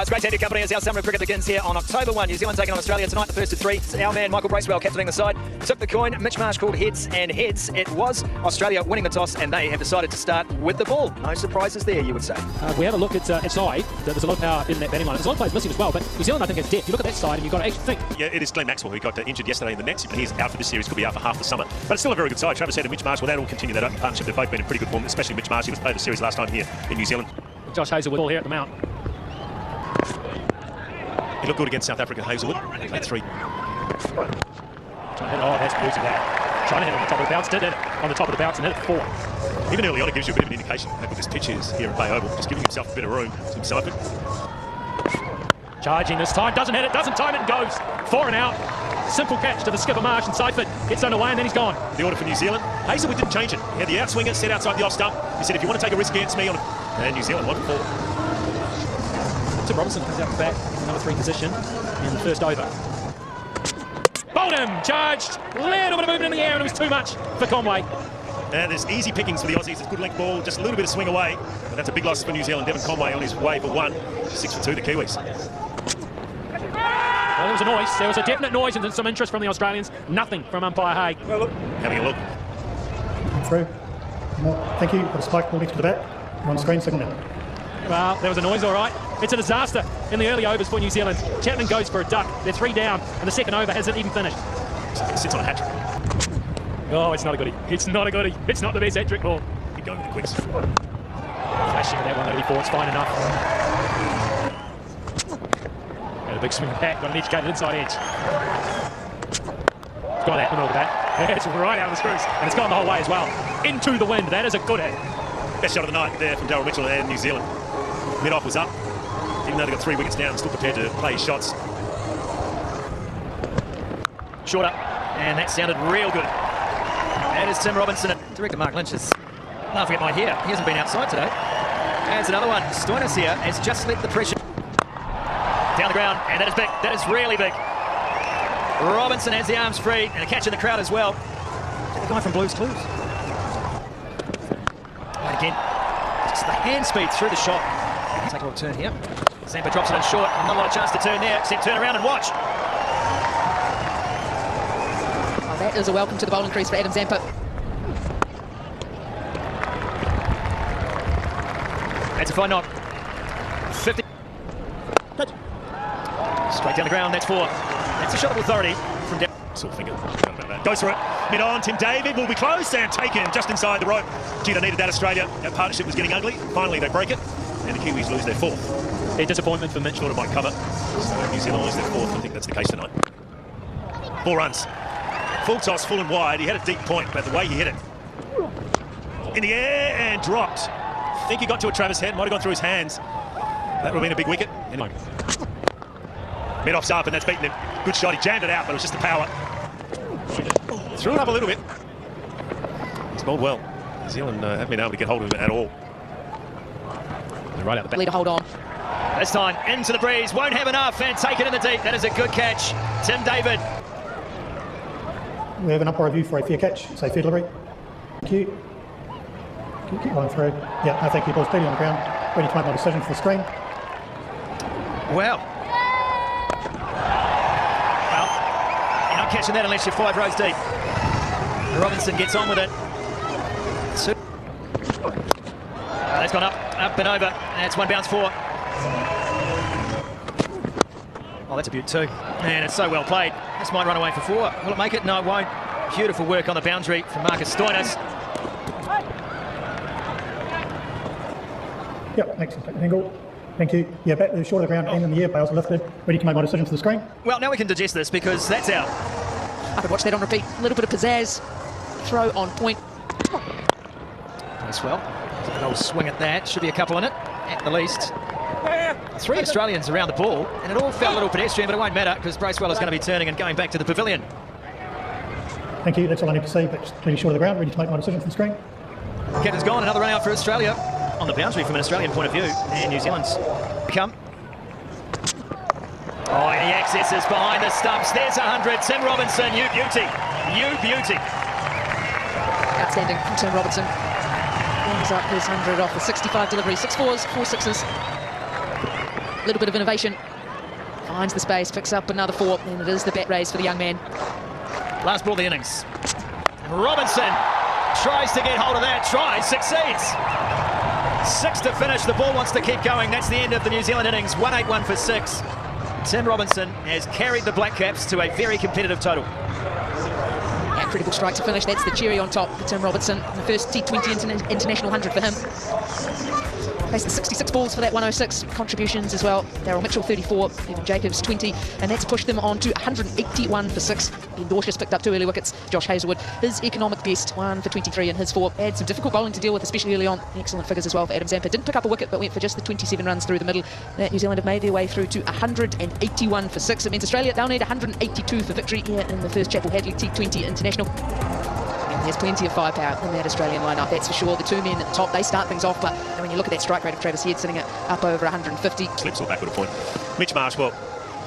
It's great to have your company as our summer of cricket begins here on October 1. New Zealand taking on Australia tonight, the first of three. Our man Michael Bracewell captaining the side took the coin. Mitch Marsh called heads and heads. It was Australia winning the toss, and they have decided to start with the ball. No surprises there, you would say. We have a look at side. There's a lot of power in that batting line. There's a lot of players missing as well, but New Zealand, I think, has depth. You look at that side and you've got to actually think. Yeah, it is Glenn Maxwell who got injured yesterday in the Nets. He's out for this series, could be out for half the summer. But it's still a very good side. Travis Head and Mitch Marsh, well, that will continue that partnership. They've both been in pretty good form, especially Mitch Marsh. He was playing the series last time here in New Zealand. Josh Hazelwood ball here at the mount. He looked good against South Africa, Hazelwood. Played three. Trying to hit, oh, that's beauty that. Trying to hit on the top of the bounce, did it on the top of the bounce and hit it four. Even early on, it gives you a bit of an indication how good this pitch is here at Bay Oval. Just giving himself a bit of room to himself. Charging this time, doesn't hit it, doesn't time it, and goes. 4 and out. Simple catch to the skipper Marsh, and Seifert gets underway and then he's gone. The order for New Zealand, Hazelwood didn't change it. He had the outswinger set outside the off stump. He said, if you want to take a risk against me, and New Zealand 1-4. Tim Robinson comes out the back, number 3 position in the first over. Bowled him, charged, a little bit of movement in the air, and it was too much for Conway. There's easy pickings for the Aussies. It's good length ball, just a little bit of swing away. But that's a big loss for New Zealand. Devon Conway on his way for 1. 6 for 2 to Kiwis. Well, there was a noise. There was a definite noise and some interest from the Australians. Nothing from umpire Haig. Well, look, having a look. Through. No, thank you. Got a spike ball next to the bat. On screen, second down. Well, there was a noise, all right. It's a disaster in the early overs for New Zealand. Chapman goes for a duck. They're 3 down, and the second over hasn't even finished. He sits on a hat-trick. Oh, it's not a goodie. It's not a goodie. It's not the best hat-trick ball. Keep going with the quicks. Flashing at that 184. It's fine enough. And a big swing back. Got an educated inside edge. It's got that in the middle of the bat. Yeah, it's right out of the screws. And it's gone the whole way as well. Into the wind. That is a good hit. Best shot of the night there from Daryl Mitchell and New Zealand. Mid-off was up. Even though they got 3 wickets down, still prepared to play his shots. Shorter, and that sounded real good. That is Tim Robinson. Director Mark Lynch is laughing at my hair. He hasn't been outside today. And it's another one. Stoinis here has just let the pressure down the ground, and that is big. That is really big. Robinson has the arms free, and a catch in the crowd as well. The guy from Blues Clues. Right again. Just the hand speed through the shot. Take a little turn here. Zampa drops it in short. Not a lot of chance to turn there, except turn around and watch. Oh, that is a welcome to the bowling crease for Adam Zampa. That's a fine knock. 50. Straight down the ground, that's 4. That's a shot of authority from down. Sort of finger. Goes for it. Mid on, Tim David will be close and taken just inside the rope. Gee, they needed that, Australia. That partnership was getting ugly. Finally, they break it, and the Kiwis lose their 4th. A disappointment for Mitch. Short of my cover. So New Zealand lose their 4th. I think that's the case tonight. 4 runs. Full toss, full and wide. He had a deep point, but the way he hit it. In the air and dropped. I think he got to a Travis Head. Might have gone through his hands. That would have been a big wicket. Anyway. Mid-off's up, and that's beaten him. Good shot. He jammed it out, but it was just the power. Threw it up a little bit. He's bowled well. New Zealand haven't been able to get hold of it at all. They're right out the back. Leader hold on. This time into the breeze, won't have enough, and take it in the deep. That is a good catch. Tim David. We have an umpire review for a fair catch, say fair delivery. Thank you. Keep going through. Yeah, no, thank you. Ball's clearly on the ground. Ready to make my decision for the screen. Well, you're not catching that unless you're 5 rows deep. Robinson gets on with it. That's gone up and over. That's 1 bounce 4. Oh, that's a beaut too. And it's so well played. This might run away for 4. Will it make it? No, it won't. Beautiful work on the boundary from Marcus Stoinis. Yep, makes an angle. Thank you. Yeah, back to the short of the ground and in the air, bails are lifted. Ready to make my decision for the screen. Well, now we can digest this because that's out. I could watch that on repeat. A little bit of pizzazz. Throw on point. Nice, well. Take an old swing at that. Should be a couple in it, at the least. 3 Australians around the ball, and it all felt a little pedestrian, but it won't matter because Bracewell is going to be turning and going back to the pavilion. Thank you. That's all I need to say, but really short of the ground. Ready to make my decision for the screen. Captain's gone. Another run out for Australia on the boundary from an Australian point of view, and New Zealand's come. Oh, and he accesses behind the stumps. There's 100. Tim Robinson, you beauty. You beauty. Outstanding from Tim Robinson. Brings up his 100 off the 65 delivery. 6 4s, 4 6s. A little bit of innovation. Finds the space, picks up another 4, and it is the bat raise for the young man. Last ball of the innings. Robinson tries to get hold of that, succeeds. 6 to finish, the ball wants to keep going. That's the end of the New Zealand innings, 181 for 6. Tim Robinson has carried the Black Caps to a very competitive total. Yeah, critical strike to finish, that's the cherry on top for Tim Robinson. The first T20 international 100 for him. Faced the 66 balls for that 106 contributions as well. Daryl Mitchell 34, Evan Jacobs 20, and that's pushed them on to 181 for 6. Ben Dorshus picked up 2 early wickets. Josh Hazlewood, his economic best, 1 for 23 in his 4. Had some difficult bowling to deal with, especially early on. Excellent figures as well for Adam Zampa. Didn't pick up a wicket, but went for just the 27 runs through the middle. New Zealand have made their way through to 181 for 6. It means Australia, they'll need 182 for victory here in the first Chapel Hadley T20 International. And there's plenty of firepower in that Australian lineup, that's for sure. The 2 men at the top, they start things off, but when you look at that strike rate of Travis Head sitting at up over 150. Slips or backward a point. Mitch Marsh, well,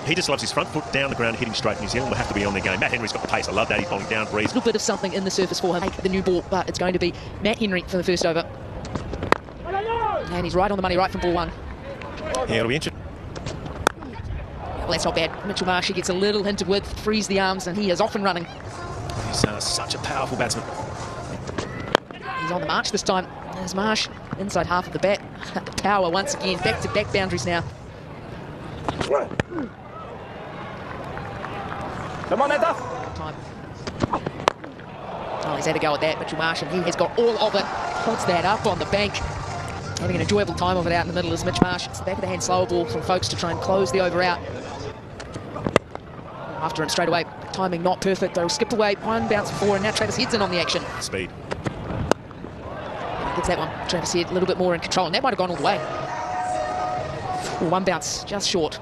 he just loves his front foot down the ground, hitting straight. New Zealand will have to be on their game. Matt Henry's got the pace. I love that. He's bowling down breeze. A little bit of something in the surface for him. Take the new ball, but it's going to be Matt Henry for the first over. And he's right on the money, right from ball 1. Yeah, it'll be interesting. Well, that's not bad. Mitchell Marsh, he gets a little hint of width, frees the arms, and he is off and running. He's such a powerful batsman. He's on the march this time. There's Marsh inside half of the bat. The power once again, back-to-back boundaries now. Come on, Netta. Time. Oh, he's had a go at that, Mitchell Marsh, and he has got all of it. Puts that up on the bank. Having an enjoyable time of it out in the middle is Mitch Marsh. It's the back of the hand slower ball from folks to try and close the over out. After him straight away. Timing not perfect, though. Skipped away, 1 bounce for 4, and now Travis Head's in on the action. Speed. Gets that one. Travis Head a little bit more in control, and that might have gone all the way. Ooh, 1 bounce, just short.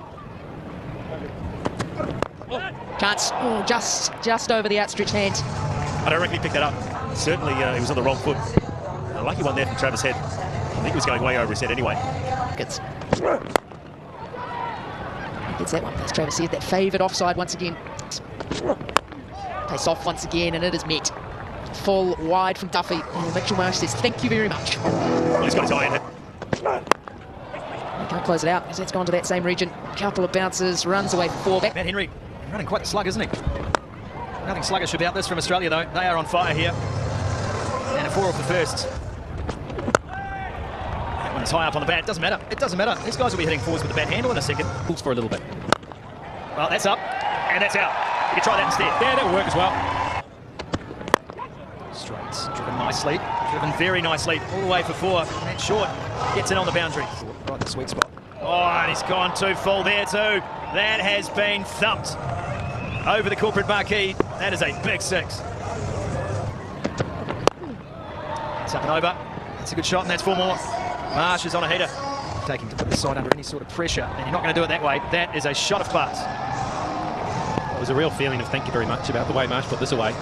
Chance, oh, just over the outstretched hand. I don't reckon he picked that up. Certainly, he was on the wrong foot. A lucky one there from Travis Head. I think he was going way over his head anyway. Gets that one. That's Travis Head, that favoured offside once again. Plays off once again, and it is met. Full wide from Duffy. And Mitchell Marsh says, thank you very much. Well, he's got his eye in it. He can't close it out, because that's gone to that same region. Couple of bounces, runs away for 4. Back. Matt Henry running quite the slug, isn't he? Nothing sluggish about this from Australia, though. They are on fire here. And a 4 off the first. That one's high up on the bat. It doesn't matter. It doesn't matter. These guys will be hitting forwards with the bat handle in a second. Pulls for a little bit. Well, that's up. And that's out. You can try that instead. Yeah, that will work as well. Straight. Driven nicely. Driven very nicely. All the way for 4. And that's short. Gets in on the boundary. Right in the sweet spot. Oh, and he's gone too full there too. That has been thumped over the corporate marquee. That is a big 6. It's up and over. That's a good shot, and that's 4 more. Marsh is on a heater. Taking to put the side under any sort of pressure, and you're not going to do it that way. That is a shot of class. It was a real feeling of thank you very much about the way Marsh put this away.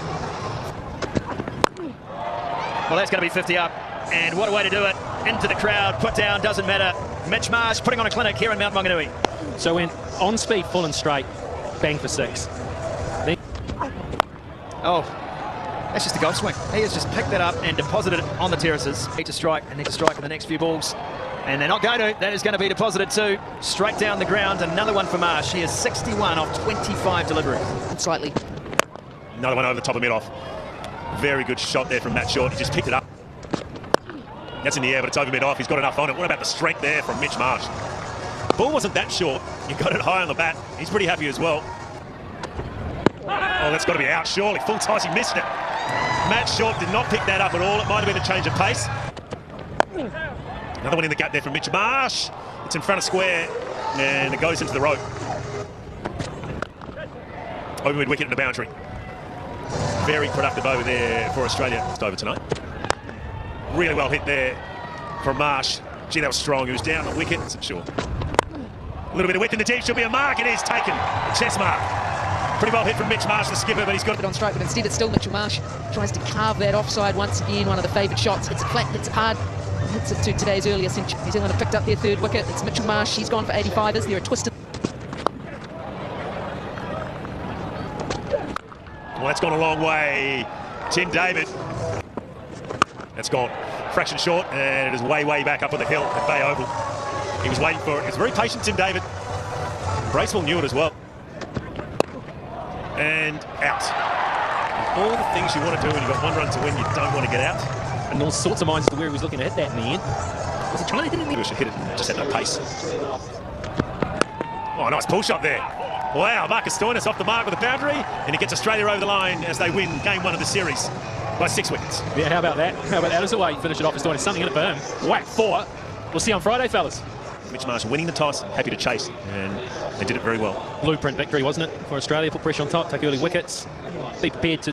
Well, that's going to be 50 up, and what a way to do it. Into the crowd, put down, doesn't matter. Mitch Marsh putting on a clinic here in Mount Maunganui. So went on speed, full and straight, bang for 6. Then Oh, that's just a golf swing. He has just picked that up and deposited it on the terraces. Need to strike and need to strike in the next few balls. And they're not going to. That is going to be deposited too. Straight down the ground. Another one for Marsh. He is 61 off 25 deliveries. Slightly. Another one over the top of mid-off. Very good shot there from Matt Short. He just picked it up. That's in the air, but it's over mid-off. He's got enough on it. What about the strength there from Mitch Marsh? Ball wasn't that short. He got it high on the bat. He's pretty happy as well. Oh, that's got to be out, surely. Full toss, he missed it. Matt Short did not pick that up at all. It might have been a change of pace. Another one in the gap there from Mitch Marsh. It's in front of square, and it goes into the rope. Over mid-wicket in the boundary. Very productive over there for Australia. It's over tonight. Really well hit there from Marsh. Gee, that was strong. He was down the wicket. Isn't sure. A little bit of width in the deep. Should be a mark. It is taken. Chest mark. Pretty well hit from Mitch Marsh, the skipper, but he's got it on strike, but instead it's still Mitchell Marsh. Tries to carve that offside once again. One of the favoured shots. Hits it flat, hits it hard. Hits it to today's earlier century. New Zealand have picked up their 3rd wicket. It's Mitchell Marsh. He's gone for 85. Is there a twisted? Well, that's gone a long way. Tim David. That's gone fraction short, and it is way back up on the hill at Bay Oval. He was waiting for it. He was very patient, Tim David. Bracewell knew it as well. And out. All the things you want to do when you've got 1 run to win, you don't want to get out. And all sorts of minds as to where he was looking to hit that in the end. Was he trying to hit it? He should hit it, just had no pace. Oh, nice pull shot there. Wow, Marcus Stoinis off the mark with a boundary, and he gets Australia over the line as they win game 1 of the series by 6 wickets. Yeah, how about that? How about that as a way to finish it off? He's doing something in it for him. Whack 4. We'll see on Friday, fellas. Mitch Marsh winning the toss, happy to chase, and they did it very well. Blueprint victory, wasn't it, for Australia? Put pressure on top, take early wickets, be prepared to